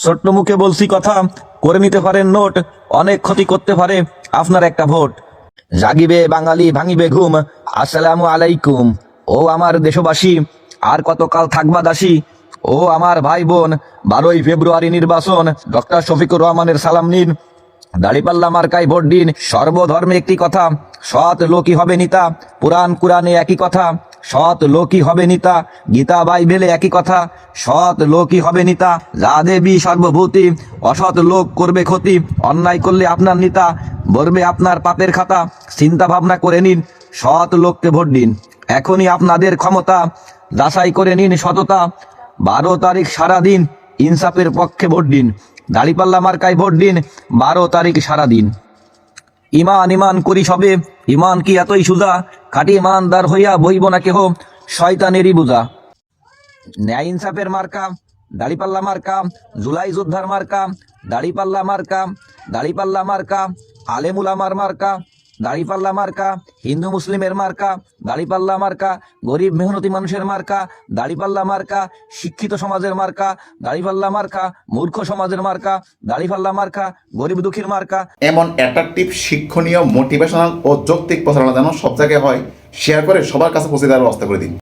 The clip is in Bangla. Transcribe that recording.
ছোট্ট মুখে বলছি কথা, করে নিতে পারেন নোট, অনেক ক্ষতি করতে পারে আপনার একটা ভোট। জাগিবে বাঙালি ভাঙিবে ঘুম, আসসালামু আলাইকুম। ও আমার দেশবাসী, আর কতকাল থাকবা দাসী? ও আমার ভাই বোন, 12ই ফেব্রুয়ারি নির্বাচন, ডক্টর শফিকুর রহমানের সালাম নিন। দাড়িপাল্লা মার্কায় ভোট দিন। সর্বধর্মে একটি কথা, সৎ লোকই হবে নেতা। পুরাণ কুরআনে একই কথা, সৎ লোকই হবে নেতা। গীতা বাইবেলে একই কথা, সৎ লোকই হবে নেতা। যা দেবী সর্বভূতি, অসৎ লোক করবে ক্ষতি। অন্যায় করলে আপনার নেতা ভরবে আপনার পাপের খাতা। চিন্তা ভাবনা করে নিন, সৎ লোককে ভোট দিন। এখনই আপনাদের ক্ষমতা, যাচাই করে নিন সততা। 12 তারিখ সারাদিন ইনসাফের পক্ষে ভোট দিন। দাড়িপাল্লা মার্কায় ভোট দিন, 12 তারিখ সারাদিন। ইমান ইমান করি সবে, ইমান কি এতই সুজা? খাঁটি ইমানদার হইয়া বইব না কেহ শয়তানেরই বুঝা। ন্যায় ইনসাফের মার্কা দাড়িপাল্লা মার্কা, জুলাই যোদ্ধার মার্কা দাড়িপাল্লা মার্কা, দাড়িপাল্লা মার্কা আলেমুলামার মার্কা, দাড়িপাল্লা মার্কা হিন্দু মুসলিমের মার্কা, দাড়িপাল্লা মার্কা গরিব মেহনতি মানুষের মার্কা, দাড়িপাল্লা মার্কা শিক্ষিত সমাজের মার্কা, দাড়িপাল্লা মার্কা মূর্খ সমাজের মার্কা, দাড়িপাল্লা মার্কা গরিব দুঃখীর মার্কা। এমন অ্যাট্রাকটিভ, শিক্ষণীয়, মোটিভেশনাল ও যৌক্তিক প্রচারণা যেন সব জায়গায় হয়, শেয়ার করে সবার কাছে পৌঁছে দেওয়ার ব্যবস্থা করে দিন।